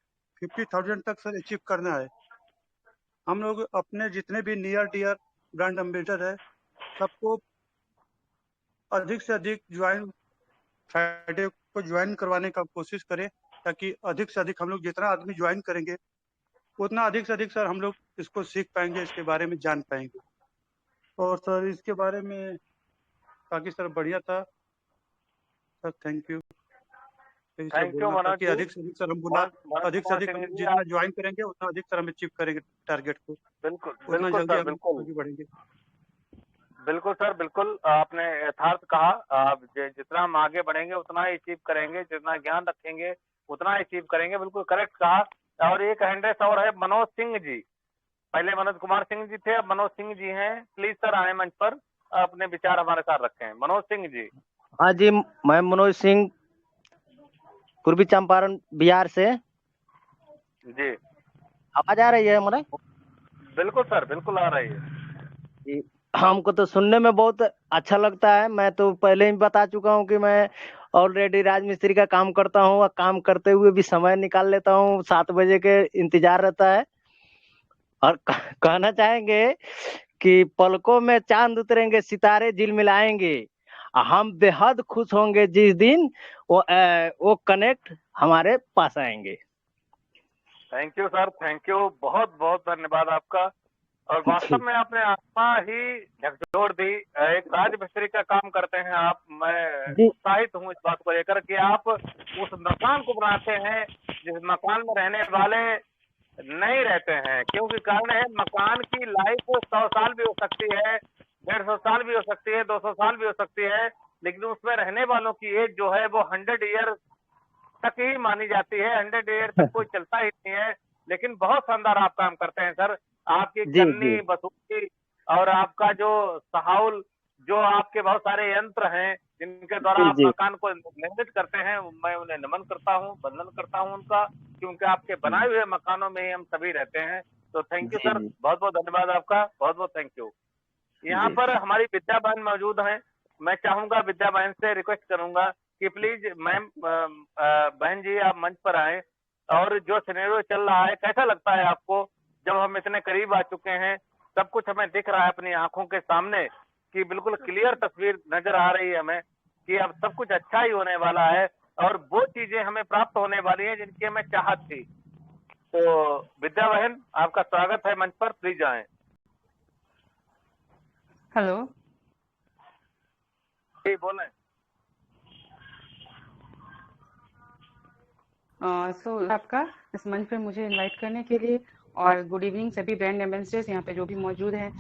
Speaker 9: 50,000 तक सर अचीव करना है। हम लोग अपने जितने भी नियर डियर ब्रांड एम्बेसडर है सबको अधिक से अधिक फ्राइडे को ज्वाइन करवाने का कोशिश करें, ताकि अधिक से अधिक हम लोग जितना आदमी ज्वाइन करेंगे उतना अधिक से अधिक सर हम लोग इसको सीख पाएंगे, इसके बारे में जान पाएंगे। और सर इसके बारे में बाकी सर बढ़िया था सर, थैंक यू। यही सब
Speaker 2: थैंक यू
Speaker 9: बोलना था
Speaker 2: मनोज
Speaker 9: कि
Speaker 2: जी।
Speaker 9: अधिक से अधिक सर हम बोला,
Speaker 2: मनोज
Speaker 9: अधिक से
Speaker 2: कुमार
Speaker 9: अधिक
Speaker 2: सिंह
Speaker 9: हम
Speaker 2: जी,
Speaker 9: जितना
Speaker 2: आप
Speaker 9: ज्वाइन करेंगे उतना अधिक सर हम अचीव करेंगे टारगेट को,
Speaker 2: बिल्कुल
Speaker 9: उतना
Speaker 2: बिल्कुल
Speaker 9: जल्दी
Speaker 2: सर,
Speaker 9: हम
Speaker 2: बिल्कुल
Speaker 9: आगे बढ़ेंगे।
Speaker 2: बिल्कुल सर, बिल्कुल आपने यथार्थ कहा। आप जितना हम आगे बढ़ेंगे उतना ही अचीव करेंगे, जितना ज्ञान रखेंगे उतना ही अचीव करेंगे, बिल्कुल करेक्ट कहा। और एक हैंड और है मनोज सिंह जी। पहले मनोज कुमार सिंह जी थे, अब मनोज सिंह जी हैं। प्लीज सर आए मंच पर, अपने विचार हमारे साथ रखें। मनोज सिंह जी।
Speaker 10: हाँ जी, मैं मनोज सिंह, पूर्वी चंपारण बिहार से।
Speaker 2: जी
Speaker 10: आवाज आ रही है हमारा?
Speaker 2: बिल्कुल सर, बिल्कुल आ रही है
Speaker 10: जी। हमको तो सुनने में बहुत अच्छा लगता है। मैं तो पहले ही बता चुका हूँ कि मैं ऑलरेडी राजमिस्त्री का काम करता हूँ और काम करते हुए भी समय निकाल लेता हूँ। 7 बजे के इंतजार रहता है। और कहना चाहेंगे कि पलकों में चांद उतरेंगे, सितारे झिलमिलाएंगे, हम बेहद खुश होंगे जिस दिन वो कनेक्ट हमारे पास आएंगे।
Speaker 2: Thank you sir, thank you, बहुत बहुत धन्यवाद आपका। और वास्तव में आपने आत्मा ही झकझोर दी। एक राजमिस्त्री का काम करते हैं आप। मैं उत्साहित हूँ इस बात को लेकर कि आप उस मकान को बनाते हैं जिस मकान में रहने वाले नहीं रहते हैं। क्योंकि कारण है, मकान की लाइफ 100 साल भी हो सकती है, 150 साल भी हो सकती है, 200 साल भी हो सकती है, लेकिन उसमें रहने वालों की एज जो है वो 100 ईयर तक ही मानी जाती है। 100 ईयर तक कोई चलता ही नहीं है। लेकिन बहुत शानदार आप काम करते हैं सर। आपकी गन्नी बसूली और आपका जो सहाउल, जो आपके बहुत सारे यंत्र हैं जिनके द्वारा आप मकान को निर्मित करते हैं, मैं उन्हें नमन करता हूँ, वंदन करता हूँ उनका, क्योंकि आपके बनाए हुए मकानों में ही हम सभी रहते हैं। तो थैंक यू सर, बहुत बहुत धन्यवाद आपका, बहुत बहुत थैंक यू। यहाँ पर हमारी विद्या बहन मौजूद हैं। मैं चाहूंगा, विद्या बहन से रिक्वेस्ट करूंगा कि प्लीज मैम, बहन जी आप मंच पर आए। और जो सिनेरियो चल रहा है, कैसा लगता है आपको जब हम इतने करीब आ चुके हैं, सब कुछ हमें दिख रहा है अपनी आंखों के सामने, कि बिल्कुल क्लियर तस्वीर नजर आ रही है हमें कि अब सब कुछ अच्छा ही होने वाला है और वो चीजें हमें प्राप्त होने वाली है जिनकी हमें चाहत थी। तो विद्या बहन, आपका स्वागत है मंच पर, प्लीज आए।
Speaker 11: हेलो
Speaker 2: जी बोलें।
Speaker 11: आपका इस मंच पे मुझे इनवाइट करने के लिए, और गुड इवनिंग सभी ब्रांड एम्बेसडर्स यहाँ पे जो भी मौजूद हैं,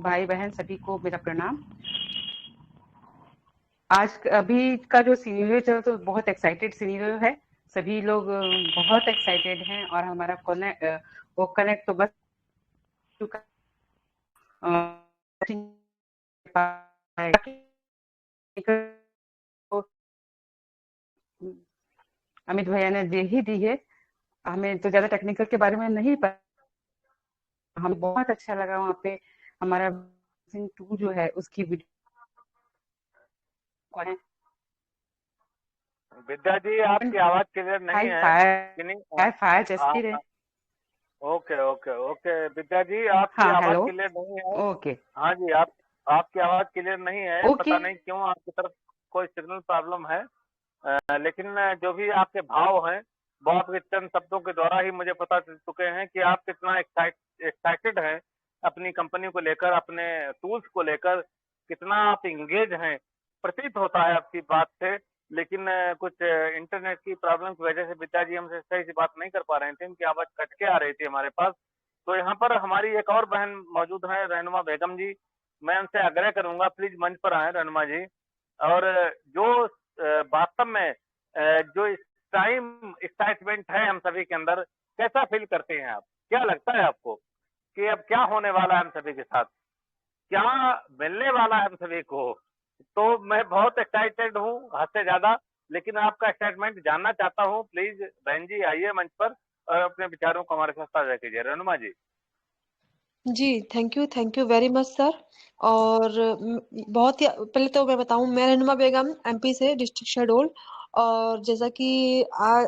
Speaker 11: भाई बहन सभी को मेरा प्रणाम। आज अभी का जो सीनियर चल तो बहुत एक्साइटेड सीनियर है, सभी लोग बहुत एक्साइटेड हैं और हमारा कनेक्ट तो बस चुका। अमित भैया ने दे ही दी है, हमें तो ज्यादा टेक्निकल के बारे में नहीं पता। हमें बहुत अच्छा लगा वहाँ पे हमारा 2 जो है उसकी वीडियो।
Speaker 2: विद्या जी आपकी आवाज क्लियर नहीं है।
Speaker 11: फायर जैसी रहे।
Speaker 2: ओके ओके ओके विद्या जी, आपकी आवाज क्लियर नहीं है।
Speaker 11: ओके
Speaker 2: हाँ जी, आपकी आवाज क्लियर नहीं है। पता नहीं क्यों आपकी तरफ कोई सिग्नल प्रॉब्लम है। लेकिन जो भी आपके भाव हैं वो आपके चंद शब्दों के द्वारा ही मुझे पता चल चुके हैं कि आप कितना एक्साइटेड हैं अपनी कंपनी को लेकर, अपने टूल्स को लेकर, कितना आप इंगेज हैं, प्रतीत होता है आपकी बात से। लेकिन कुछ इंटरनेट की प्रॉब्लम की वजह से विद्या जी हमसे सही से बात नहीं कर पा रहे थे, उनकी आवाज कट के आ रही थी हमारे पास। तो यहाँ पर हमारी एक और बहन मौजूद है, रहनुमा बेगम जी। मैं उनसे आग्रह करूंगा प्लीज मंच पर आए रहनुमा जी। और जो वास्तव में जो इस टाइम एक्साइटमेंट है हम सभी के अंदर, कैसा फील करते हैं आप? क्या लगता है आपको कि अब क्या होने वाला है हम सभी के साथ, क्या मिलने वाला है हम सभी को? तो मैं बहुत एक्साइटेड हूँ हद से ज्यादा, लेकिन आपका एक्साइटमेंट जानना चाहता हूँ। प्लीज बहन जी आइए मंच पर और अपने विचारों को हमारे साथ साझा कीजिए। Rahnuma ji.
Speaker 12: Ji thank you very much sir. और बहुत ही पहले तो मैं बताऊं, मैं रहनुमा बेगम एमपी से, डिस्ट्रिक्ट शहडोल। और जैसा कि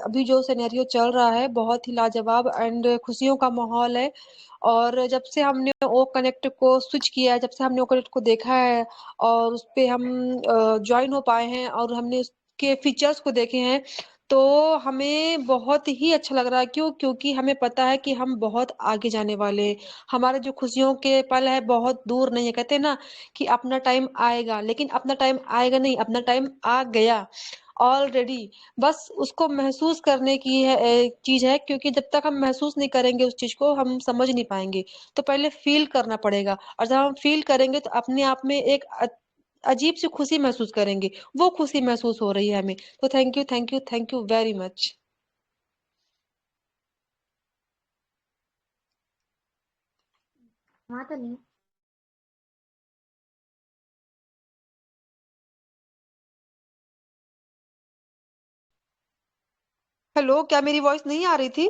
Speaker 12: अभी जो सिनेरियो चल रहा है बहुत ही लाजवाब एंड खुशियों का माहौल है। और जब से हमने ओ कनेक्ट को स्विच किया है, जब से हमने ओ कनेक्ट को देखा है और उस पे हम ज्वाइन हो पाए हैं और हमने उसके फीचर्स को देखे हैं, तो हमें बहुत ही अच्छा लग रहा है। क्यों? क्योंकि हमें पता है कि हम बहुत आगे जाने वाले हैं। हमारे जो खुशियों के पल है बहुत दूर नहीं है। कहते हैं ना कि अपना टाइम आएगा, लेकिन अपना टाइम आएगा नहीं, अपना टाइम आ गया ऑलरेडी। बस उसको महसूस करने की है चीज है, क्योंकि जब तक हम महसूस नहीं करेंगे उस चीज को हम समझ नहीं पाएंगे। तो पहले फील करना पड़ेगा, और जब हम फील करेंगे तो अपने आप में एक अजीब सी खुशी महसूस करेंगे। वो खुशी महसूस हो रही है हमें। तो thank you, thank you, thank you very much.
Speaker 13: वहाँ तो नहीं।
Speaker 12: हेलो, क्या मेरी वॉइस नहीं आ रही थी?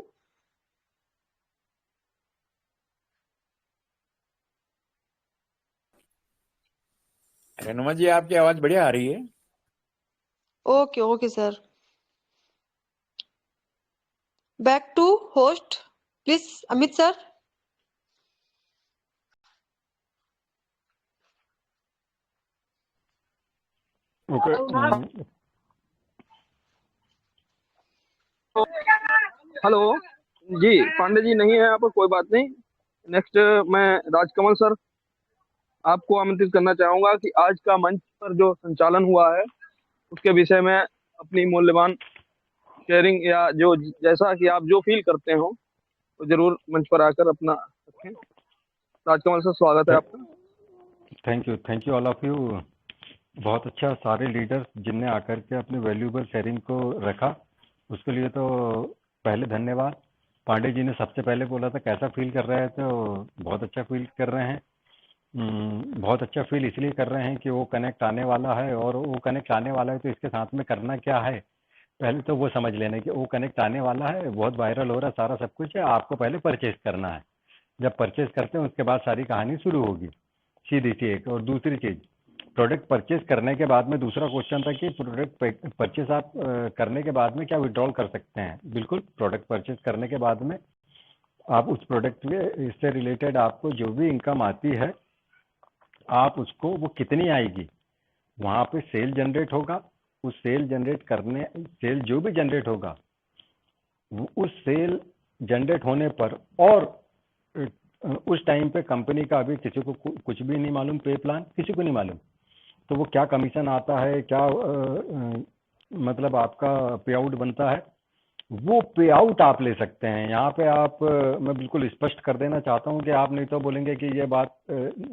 Speaker 14: रेनुमा जी, आपकी आवाज बढ़िया आ रही है।
Speaker 12: Okay okay sir. Back to host please, Amit sir.
Speaker 14: Okay.
Speaker 3: Hello ji, Pandey ji नहीं है यहाँ पर, कोई बात नहीं। नेक्स्ट मैं राजकमल सर आपको आमंत्रित करना चाहूंगा कि आज का मंच पर जो संचालन हुआ है उसके विषय में अपनी मूल्यवान शेयरिंग, या जो जैसा कि आप जो फील करते हो तो जरूर मंच पर आकर अपना रखें। राजकमल सर, स्वागत है आपका।
Speaker 14: Thank you all of you. बहुत अच्छा, सारे लीडर्स जिनने आकर के अपनी वैल्यूएबल शेयरिंग को रखा उसके लिए तो पहले धन्यवाद। पांडे जी ने सबसे पहले बोला था कैसा फील कर रहे हैं, तो बहुत अच्छा फील कर रहे हैं। बहुत अच्छा फील इसलिए कर रहे हैं कि वो कनेक्ट आने वाला है, और वो कनेक्ट आने वाला है तो इसके साथ में करना क्या है पहले तो वो समझ लेना कि वो कनेक्ट आने वाला है, बहुत वायरल हो रहा है, सारा सब कुछ है। आपको पहले परचेज करना है। जब परचेज करते हैं उसके बाद सारी कहानी शुरू होगी, सीधी सी एक। और दूसरी चीज, प्रोडक्ट परचेज करने के बाद में दूसरा क्वेश्चन था कि प्रोडक्ट परचेज आप करने के बाद में क्या विड्रॉल कर सकते हैं। बिल्कुल, प्रोडक्ट परचेज करने के बाद में आप उस प्रोडक्ट के इससे रिलेटेड आपको जो भी इनकम आती है आप उसको, वो कितनी आएगी, वहां पे सेल जनरेट होगा। उस सेल जनरेट करने, सेल जो भी जनरेट होगा उस सेल जनरेट होने पर, और उस टाइम पे कंपनी का अभी किसी को कुछ भी नहीं मालूम, पे प्लान किसी को नहीं मालूम, तो वो क्या कमीशन आता है, क्या मतलब आपका पे आउट बनता है, वो पे आउट आप ले सकते हैं। यहाँ पे आप मैं बिल्कुल स्पष्ट कर देना चाहता हूँ कि आप नहीं तो बोलेंगे कि ये बात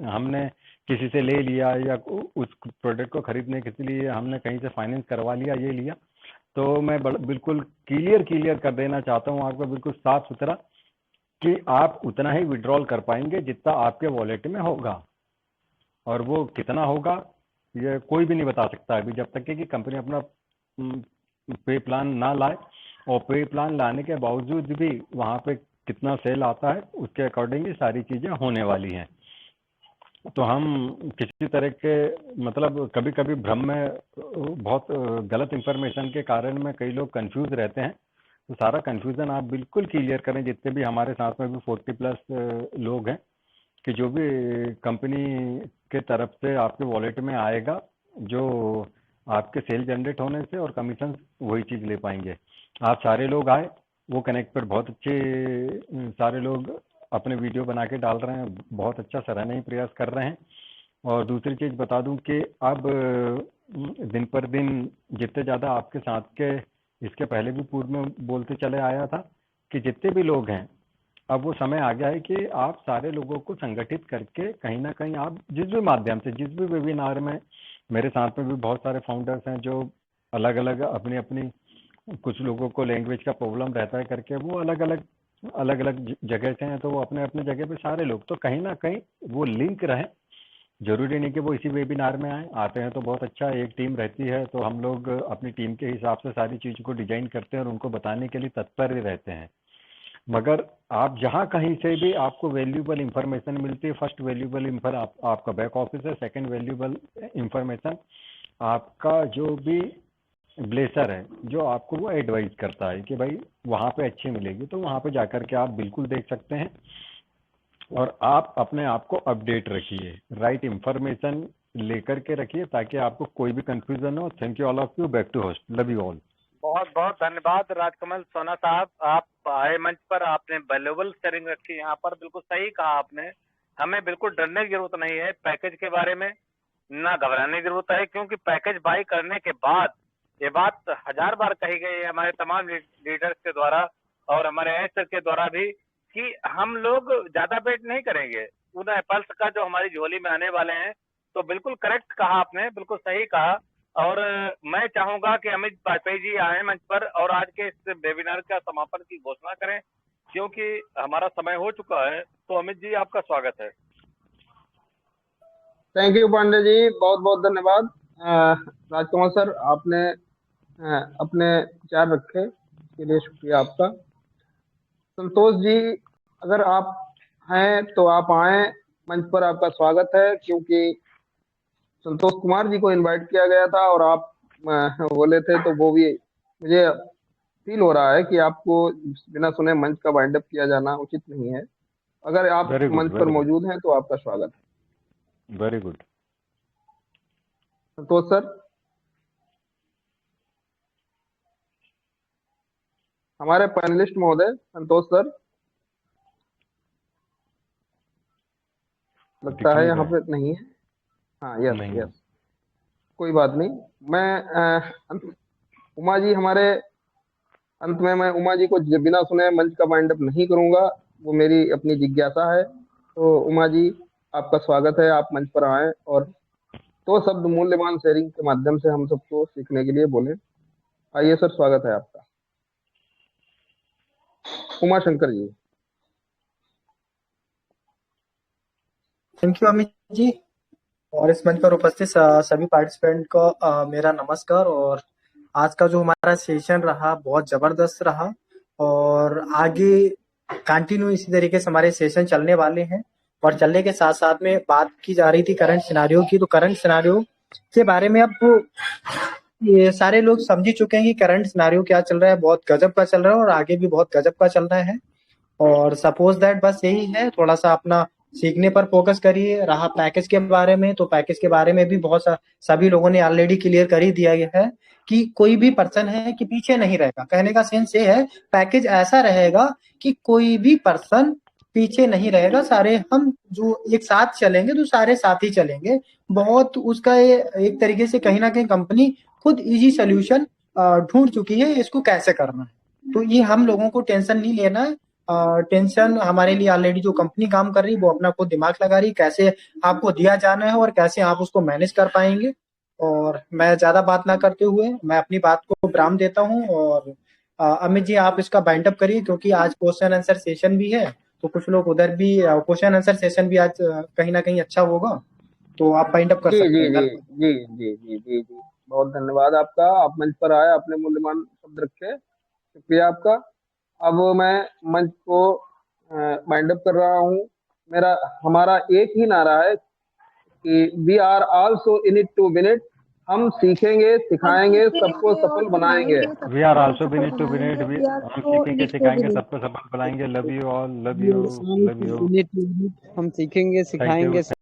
Speaker 14: हमने किसी से ले लिया, या उस प्रोडक्ट को खरीदने के लिए हमने कहीं से फाइनेंस करवा लिया, ये लिया। तो मैं बिल्कुल क्लियर कर देना चाहता हूँ आपको, बिल्कुल साफ सुथरा, कि आप उतना ही विड्रॉल कर पाएंगे जितना आपके वॉलेट में होगा। और वो कितना होगा ये कोई भी नहीं बता सकता अभी, जब तक कि कंपनी अपना पे प्लान ना लाए। और पे प्लान लाने के बावजूद भी वहाँ पे कितना सेल आता है उसके अकॉर्डिंग ही सारी चीज़ें होने वाली हैं। तो हम किसी तरह के, मतलब कभी कभी भ्रम में, बहुत गलत इंफॉर्मेशन के कारण में कई लोग कंफ्यूज रहते हैं। तो सारा कंफ्यूजन आप बिल्कुल क्लियर करें, जितने भी हमारे साथ में भी 40+ लोग हैं, कि जो भी कंपनी के तरफ से आपके वॉलेट में आएगा, जो आपके सेल जनरेट होने से और कमीशन, वही चीज़ ले पाएंगे। आप सारे लोग आए, वो कनेक्ट पर बहुत अच्छे सारे लोग अपने वीडियो बना के डाल रहे हैं, बहुत अच्छा सराहनीय प्रयास कर रहे हैं। और दूसरी चीज़ बता दूं कि अब दिन पर दिन जितने ज़्यादा आपके साथ के, इसके पहले भी पूर्व में बोलते चले आया था कि जितने भी लोग हैं, अब वो समय आ गया है कि आप सारे लोगों को संगठित करके कहीं ना कहीं आप जिस भी माध्यम से, जिस भी वेबिनार में, मेरे साथ में भी बहुत सारे फाउंडर्स हैं जो अलग अलग अपनी अपनी, कुछ लोगों को लैंग्वेज का प्रॉब्लम रहता है करके वो अलग अलग जगह से हैं, तो वो अपने अपने जगह पे सारे लोग, तो कहीं ना कहीं वो लिंक रहे। जरूरी नहीं कि वो इसी वेबिनार में आते हैं तो बहुत अच्छा, एक टीम रहती है तो हम लोग अपनी टीम के हिसाब से सारी चीज़ को डिजाइन करते हैं और उनको बताने के लिए तत्पर रहते हैं। मगर आप जहाँ कहीं से भी आपको वैल्यूएबल इंफॉर्मेशन मिलती है, फर्स्ट वैल्यूएबल आपका बैक ऑफिस है, सेकंड वैल्यूएबल इंफॉर्मेशन आपका जो भी ब्लेसर है, जो आपको वो एडवाइस करता है कि भाई वहाँ पे अच्छी मिलेगी, तो वहाँ पे जाकर के आप बिल्कुल देख सकते हैं। और आप अपने आप को अपडेट रखिए, राइट इंफॉर्मेशन लेकर के रखिए ताकि आपको कोई भी कंफ्यूजन हो। Thank you all of you. Back to host, love you all.
Speaker 2: बहुत बहुत धन्यवाद राजकमल सोना साहब, आप आए मंच पर, आपने वैल्यूएबल शेयरिंग रखी यहाँ पर। बिल्कुल सही कहा आपने, हमें बिल्कुल डरने की जरूरत नहीं है पैकेज के बारे में, ना घबराने की जरूरत है, क्योंकि पैकेज बाई करने के बाद ये बात 1000 बार कही गई है हमारे तमाम लीडर्स के द्वारा और हमारे एसर के द्वारा भी, कि हम लोग ज्यादा वेट नहीं करेंगे उन एप्पल्स का जो हमारी झोली में आने वाले हैं। तो बिल्कुल करेक्ट कहा आपने, बिल्कुल सही कहा। और मैं चाहूंगा कि अमित वाजपेयी जी आए मंच पर और आज के इस वेबिनार का समापन की घोषणा करें, क्योंकि हमारा समय हो चुका है। तो अमित जी, आपका स्वागत है।
Speaker 3: थैंक यू पांडे जी, बहुत बहुत धन्यवाद। राजकुमार सर, आपने अपने विचार रखे, इसके लिए शुक्रिया आपका। संतोष जी, अगर आप हैं तो आप आए मंच पर, आपका स्वागत है। क्योंकि संतोष कुमार जी को इनवाइट किया गया था और आप बोले थे, तो वो भी मुझे फील हो रहा है कि आपको बिना सुने मंच का वाइंड अप किया जाना उचित नहीं है। अगर आप मंच पर मौजूद हैं तो आपका स्वागत है।
Speaker 14: Very good.
Speaker 3: संतोष सर, हमारे पैनलिस्ट महोदय संतोष सर, लगता है यहाँ पे नहीं है। हाँ, यस यस, कोई बात नहीं। मैं उमा जी, हमारे अंत में मैं उमा जी को बिना सुने मंच का वाइंड अप नहीं करूंगा, वो मेरी अपनी जिज्ञासा है। तो उमा जी, आपका स्वागत है, आप मंच पर आए और तो शब्द मूल्यवान शेयरिंग के माध्यम से हम सबको सीखने के लिए बोले। आइए सर, स्वागत है आपका। उमा शंकर जी।
Speaker 13: थैंक यू अमित जी, और इस मंच पर उपस्थित सभी पार्टिसिपेंट को मेरा नमस्कार। और आज का जो हमारा सेशन रहा बहुत जबरदस्त रहा, और आगे कंटिन्यू इसी तरीके से हमारे सेशन चलने वाले हैं। और चलने के साथ साथ में बात की जा रही थी करंट सिनारियो की, तो करंट सिनारियो के बारे में अब ये सारे लोग समझ ही चुके हैं कि करंट सिनारियो क्या चल रहा है, बहुत गजब का चल रहा है और आगे भी बहुत गजब का चल रहा है। और सपोज दैट बस यही है, थोड़ा सा अपना सीखने पर फोकस करिए। रहा पैकेज के बारे में, तो पैकेज के बारे में भी बहुत सभी लोगों ने ऑलरेडी क्लियर कर ही दिया गया है कि कोई भी पर्सन है कि पीछे नहीं रहेगा। कहने का सेंस ये है, पैकेज ऐसा रहेगा कि कोई भी पर्सन पीछे नहीं रहेगा, सारे हम जो एक साथ चलेंगे तो सारे साथ ही चलेंगे। बहुत उसका एक तरीके से कहीं ना कहीं कंपनी खुद इजी सोल्यूशन ढूंढ चुकी है इसको कैसे करना है। तो ये हम लोगों को टेंशन नहीं लेना है। टेंशन हमारे लिए ऑलरेडी जो कंपनी काम कर रही है वो अपना खुद दिमाग लगा रही है, कैसे आपको दिया जाना है और कैसे आप उसको मैनेज कर पाएंगे। और मैं ज्यादा बात ना करते हुए मैं अपनी बात को विराम देता हूँ। और अमित जी, आप इसका बाइंड अप करिए, क्योंकि आज क्वेश्चन आंसर सेशन भी है, तो कुछ लोग उधर भी क्वेश्चन आंसर सेशन भी आज कहीं ना कहीं अच्छा होगा, तो आप बाइंड अप कर सकते हैं।
Speaker 3: जी जी जी जी जी जी, बहुत धन्यवाद आपका, आप मंच पर आए, आपने मूल्यवान शब्द रखे, शुक्रिया आपका। अब मैं मंच को वाइंड अप कर रहा हूँ। हमारा एक ही नारा है कि we are also in it to win it. हम सीखेंगे, सिखाएंगे, सबको सफल बनाएंगे।
Speaker 14: We are also win it to win it. हम सीखेंगे, सिखाएंगे, सबको सफल बनाएंगे। Love you all, love you, love you.
Speaker 1: हम सीखेंगे, सिखाएंगे।